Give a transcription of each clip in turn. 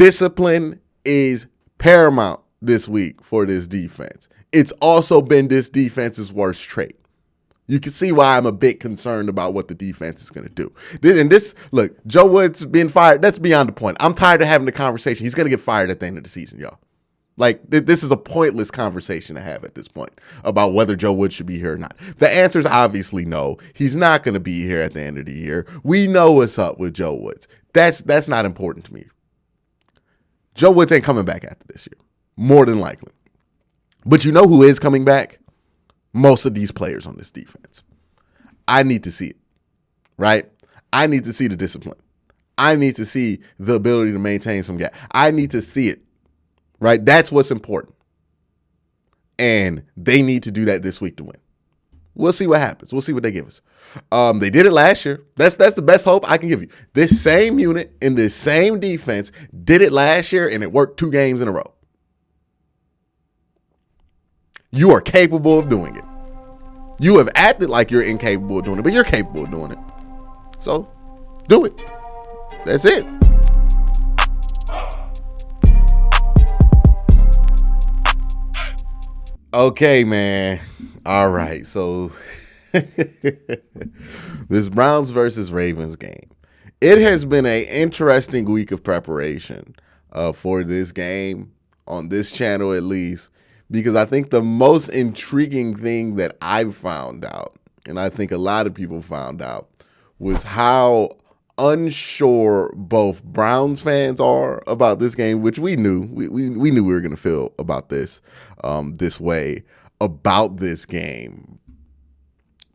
Discipline is paramount this week for this defense. It's also been this defense's worst trait. You can see why I'm a bit concerned about what the defense is going to do. Look, Joe Woods being fired, that's beyond the point. I'm tired of having the conversation. He's going to get fired at the end of the season, y'all. Like, this is a pointless conversation to have at this point about whether Joe Woods should be here or not. The answer is obviously no. He's not going to be here at the end of the year. We know what's up with Joe Woods. That's not important to me. Joe Woods ain't coming back after this year, more than likely. But you know who is coming back? Most of these players on this defense. I need to see it, right? I need to see the discipline. I need to see the ability to maintain some gap. I need to see it, right? That's what's important. And they need to do that this week to win. We'll see what happens. We'll see what they give us. They did it last year. That's the best hope I can give you. This same unit in this same defense did it last year, and it worked 2 games in a row. You are capable of doing it. You have acted like you're incapable of doing it, but you're capable of doing it. So, do it. That's it. Okay, man. All right. So, this Browns versus Ravens game. It has been an interesting week of preparation for this game, on this channel at least. Because I think the most intriguing thing that I've found out, and I think a lot of people found out, was how unsure both Browns fans are about this game, which we knew. We knew we were going to feel about this way about this game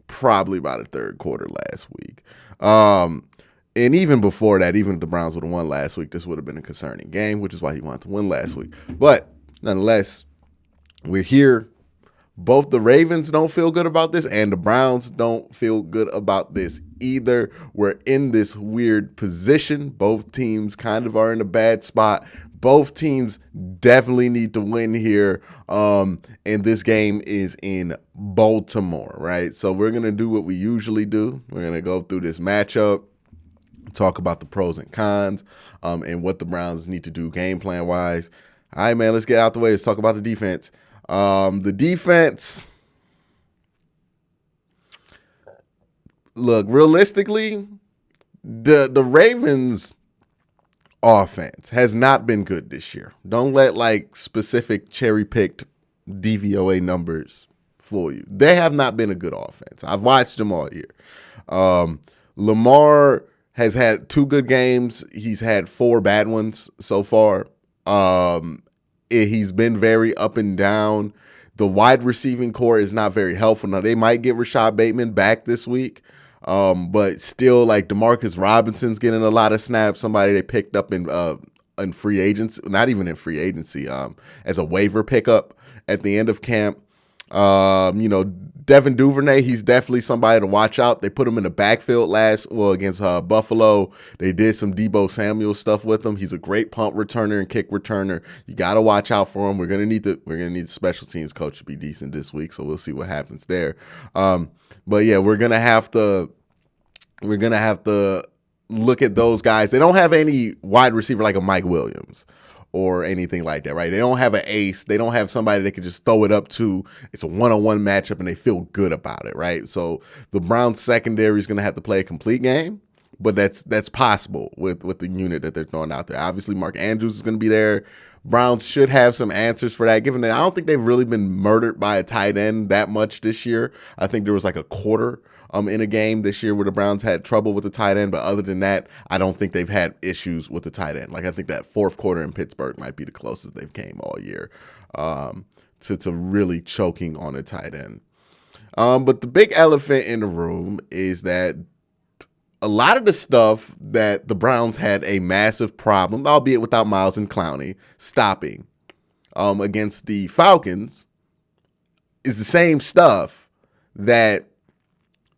probably by the third quarter last week. And even before that, even if the Browns would have won last week, this would have been a concerning game, which is why he wanted to win last week. But nonetheless, we're here. Both the Ravens don't feel good about this, and the Browns don't feel good about this either. We're in this weird position. Both teams kind of are in a bad spot. Both teams definitely need to win here. And this game is in Baltimore, right? So we're going to do what we usually do. We're going to go through this matchup, talk about the pros and cons, and what the Browns need to do game plan wise. All right, man, let's get out the way. Let's talk about the defense. The defense, look, realistically, the Ravens offense has not been good this year. Don't let like specific cherry-picked DVOA numbers fool you. They have not been a good offense. I've watched them all year. Lamar has had 2 good games. He's had 4 bad ones so far. He's been very up and down. The wide receiving core is not very helpful. Now, they might get Rashad Bateman back this week, but still, like, Demarcus Robinson's getting a lot of snaps, somebody they picked up in free agency, not even in free agency, as a waiver pickup at the end of camp. Devin Duvernay, he's definitely somebody to watch out. They put him in the backfield against Buffalo. They did some Deebo Samuel stuff with him. He's a great punt returner and kick returner. You got to watch out for him. We're gonna need the special teams coach to be decent this week, so we'll see what happens there. But yeah, we're gonna have to look at those guys. They don't have any wide receiver like a Mike Williams or anything like that, right? They don't have an ace. They don't have somebody they could just throw it up to. It's a one-on-one matchup, and they feel good about it, right? So the Browns secondary is going to have to play a complete game, but that's possible with the unit that they're throwing out there. Obviously, Mark Andrews is going to be there. Browns should have some answers for that, given that I don't think they've really been murdered by a tight end that much this year. I think there was like a quarter in a game this year where the Browns had trouble with the tight end, but other than that, I don't think they've had issues with the tight end. Like, I think that fourth quarter in Pittsburgh might be the closest they've came all year to really choking on a tight end. But the big elephant in the room is that a lot of the stuff that the Browns had a massive problem, albeit without Miles and Clowney, stopping against the Falcons is the same stuff that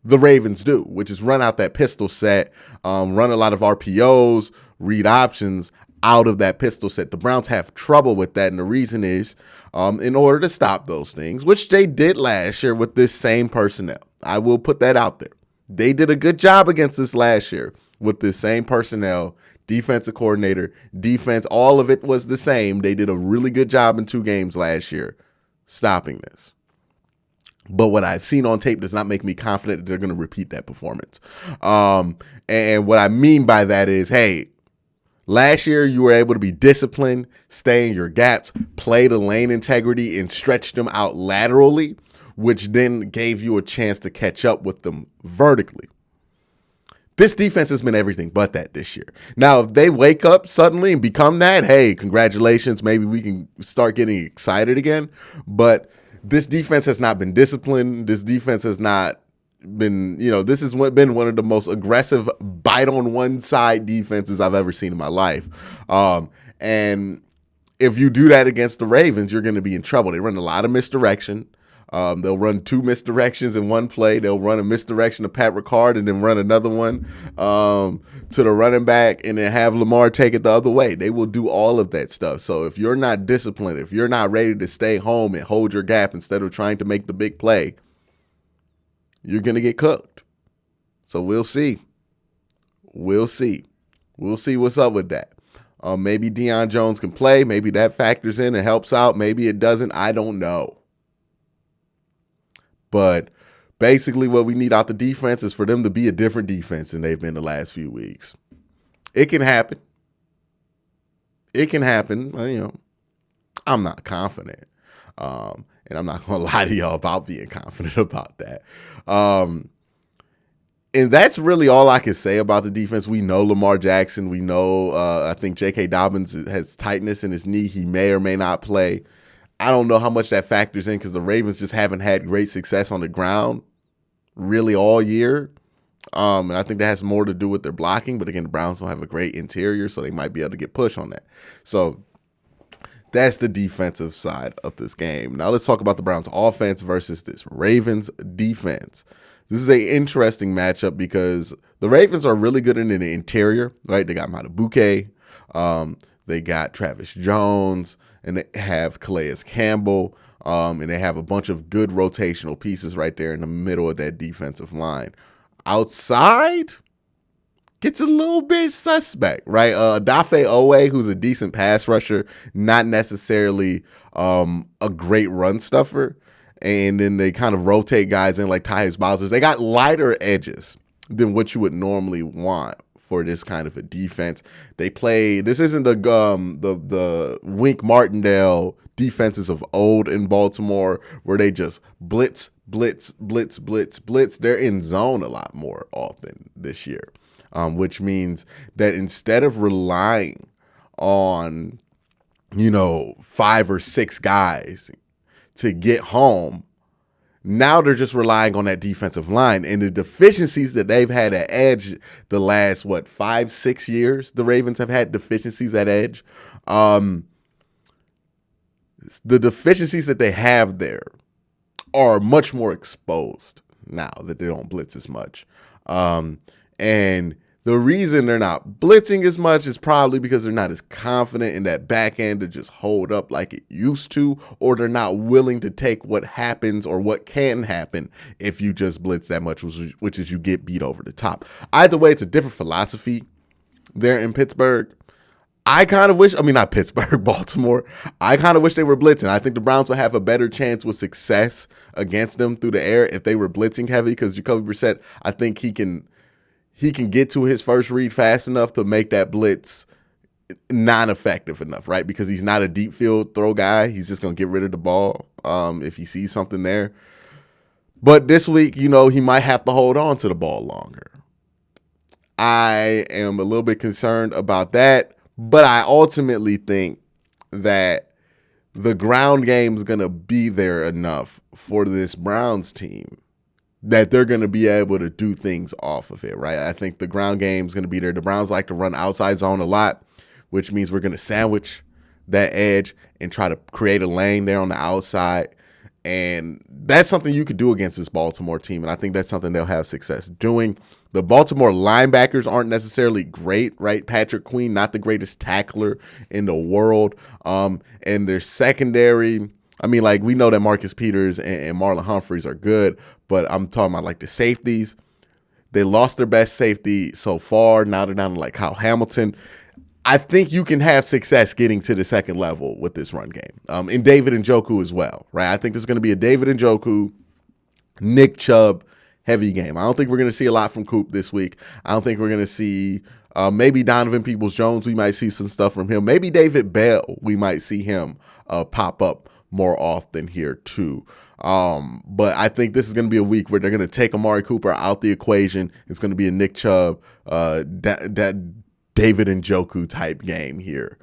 the Ravens do, which is run out that pistol set, run a lot of RPOs, read options out of that pistol set. The Browns have trouble with that, and the reason is in order to stop those things, which they did last year with this same personnel. I will put that out there. They did a good job against this last year with the same personnel, defensive coordinator, defense, all of it was the same. They did a really good job in 2 games last year stopping this. But what I've seen on tape does not make me confident that they're going to repeat that performance. And what I mean by that is, hey, last year you were able to be disciplined, stay in your gaps, play the lane integrity, and stretch them out laterally, which then gave you a chance to catch up with them vertically. This defense has been everything but that this year. Now, if they wake up suddenly and become that, hey, congratulations, maybe we can start getting excited again. But this defense has not been disciplined. This defense has not been, this has been one of the most aggressive bite on one side defenses I've ever seen in my life. And if you do that against the Ravens, you're going to be in trouble. They run a lot of misdirection. They'll run 2 misdirections in one play. They'll run a misdirection to Pat Ricard and then run another one to the running back and then have Lamar take it the other way. They will do all of that stuff. So if you're not disciplined, if you're not ready to stay home and hold your gap instead of trying to make the big play, you're going to get cooked. So we'll see. We'll see what's up with that. Maybe Deion Jones can play. Maybe that factors in and helps out. Maybe it doesn't. I don't know. But basically what we need out the defense is for them to be a different defense than they've been the last few weeks. It can happen. It can happen. I'm not confident. And I'm not going to lie to y'all about being confident about that. And that's really all I can say about the defense. We know Lamar Jackson. We know, I think J.K. Dobbins has tightness in his knee. He may or may not play. I don't know how much that factors in because the Ravens just haven't had great success on the ground really all year. And I think that has more to do with their blocking. But again, the Browns don't have a great interior, so they might be able to get push on that. So that's the defensive side of this game. Now let's talk about the Browns offense versus this Ravens defense. This is an interesting matchup because the Ravens are really good in the interior, right? They got Madubuike, they got Travis Jones, and they have Calais Campbell, and they have a bunch of good rotational pieces right there in the middle of that defensive line. Outside gets a little bit suspect, right? Dafe Owe, who's a decent pass rusher, not necessarily a great run stuffer. And then they kind of rotate guys in like Tyus Bowser. They got lighter edges than what you would normally want for this kind of a defense. They play. This isn't the Wink Martindale defenses of old in Baltimore where they just blitz. They're in zone a lot more often this year, which means that instead of relying on 5 or 6 guys to get home, now they're just relying on that defensive line and the deficiencies that they've had at edge the last 5-6 years. The Ravens have had deficiencies at edge. The deficiencies that they have there are much more exposed now that they don't blitz as much. And the reason they're not blitzing as much is probably because they're not as confident in that back end to just hold up like it used to, or they're not willing to take what happens or what can happen if you just blitz that much, which is you get beat over the top. Either way, it's a different philosophy there in Pittsburgh. I kind of wish, not Pittsburgh, Baltimore. I kind of wish they were blitzing. I think the Browns would have a better chance with success against them through the air if they were blitzing heavy, because Jacoby Brissett, I think he can get to his first read fast enough to make that blitz non-effective enough, right? Because he's not a deep field throw guy. He's just going to get rid of the ball if he sees something there. But this week, he might have to hold on to the ball longer. I am a little bit concerned about that, but I ultimately think that the ground game is going to be there enough for this Browns team that they're going to be able to do things off of it, right? I think the ground game is going to be there. The Browns like to run outside zone a lot, which means we're going to sandwich that edge and try to create a lane there on the outside. And that's something you could do against this Baltimore team, and I think that's something they'll have success doing. The Baltimore linebackers aren't necessarily great, right? Patrick Queen, not the greatest tackler in the world. And their secondary, we know that Marcus Peters and Marlon Humphreys are good, but I'm talking about the safeties. They lost their best safety so far. Now they're down to like Kyle Hamilton. I think you can have success getting to the second level with this run game. And David Njoku as well, right? I think this is going to be a David Njoku, Nick Chubb heavy game. I don't think we're going to see a lot from Coop this week. I don't think we're going to see maybe Donovan Peoples-Jones. We might see some stuff from him. Maybe David Bell. We might see him pop up more often here too. But I think this is going to be a week where they're going to take Amari Cooper out the equation. It's going to be a Nick Chubb, David Njoku type game here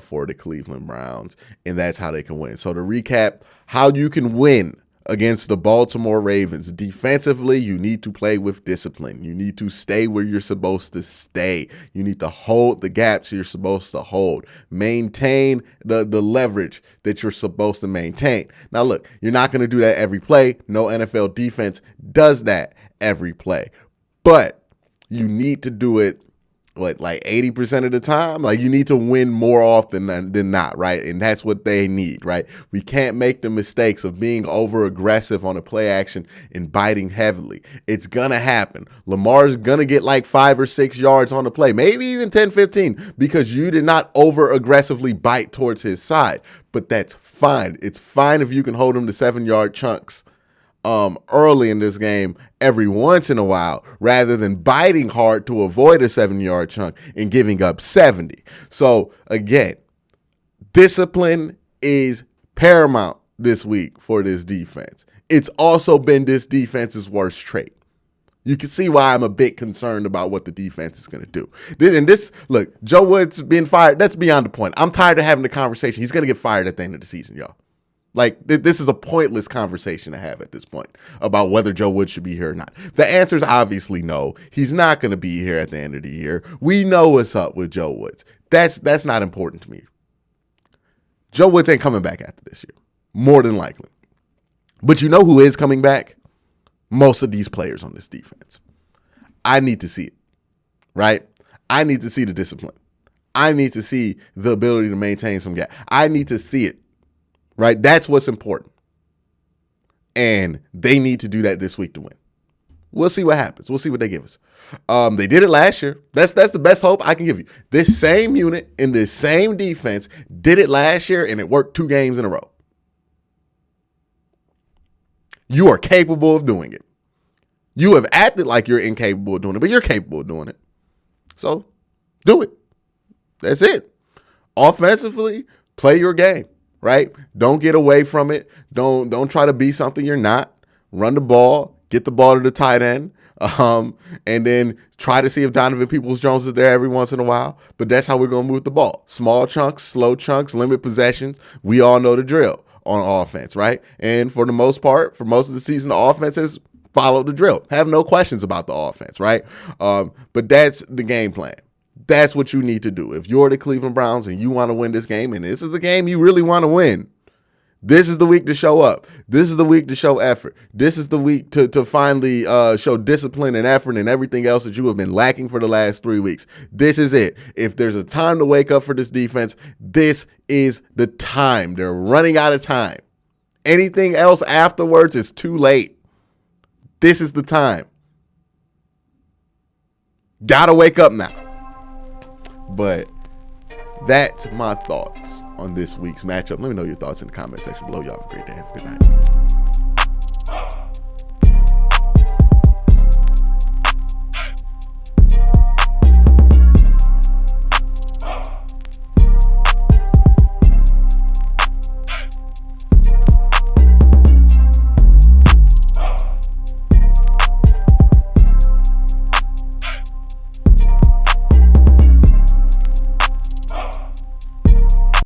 for the Cleveland Browns, and that's how they can win. So to recap, how you can win against the Baltimore Ravens. Defensively, you need to play with discipline. You need to stay where you're supposed to stay. You need to hold the gaps you're supposed to hold. Maintain the leverage that you're supposed to maintain. Now, look, you're not going to do that every play. No NFL defense does that every play. But you need to do it like 80% of the time. Like, you need to win more often than not, right? And that's what they need, right? We can't make the mistakes of being over aggressive on a play action and biting heavily. It's gonna happen. Lamar's gonna get like 5 or 6 yards on the play, maybe even 10, 15, because you did not over aggressively bite towards his side. But that's fine. It's fine if you can hold him to 7-yard chunks early in this game every once in a while, rather than biting hard to avoid a 7-yard chunk and giving up 70. So again, discipline is paramount this week for this defense. It's also been this defense's worst trait. You can see why I'm a bit concerned about what the defense is going to do. Look, Joe Woods being fired, that's beyond the point. I'm tired of having the conversation. He's going to get fired at the end of the season, y'all. Like, this is a pointless conversation to have at this point about whether Joe Woods should be here or not. The answer is obviously no. He's not going to be here at the end of the year. We know what's up with Joe Woods. That's not important to me. Joe Woods ain't coming back after this year, more than likely. But you know who is coming back? Most of these players on this defense. I need to see it, right? I need to see the discipline. I need to see the ability to maintain some gap. I need to see it. Right? That's what's important. And they need to do that this week to win. We'll see what happens. We'll see what they give us. They did it last year. That's the best hope I can give you. This same unit in this same defense did it last year, and it worked 2 games in a row. You are capable of doing it. You have acted like you're incapable of doing it, but you're capable of doing it. So do it. That's it. Offensively, play your game. Right? Don't get away from it. Don't try to be something you're not. Run the ball, get the ball to the tight end, and then try to see if Donovan Peoples-Jones is there every once in a while. But that's how we're going to move the ball. Small chunks, slow chunks, limit possessions. We all know the drill on offense, right? And for the most part, for most of the season, the offense has followed the drill. Have no questions about the offense, right? But that's the game plan. That's what you need to do. If you're the Cleveland Browns and you want to win this game, and this is a game you really want to win, this is the week to show up. This is the week to show effort. This is the week to finally show discipline and effort and everything else that you have been lacking for the last 3 weeks. This is it. If there's a time to wake up for this defense, this is the time. They're running out of time. Anything else afterwards is too late. This is the time. Gotta wake up now. But that's my thoughts on this week's matchup. Let me know your thoughts in the comment section below. Y'all have a great day. Have a good night.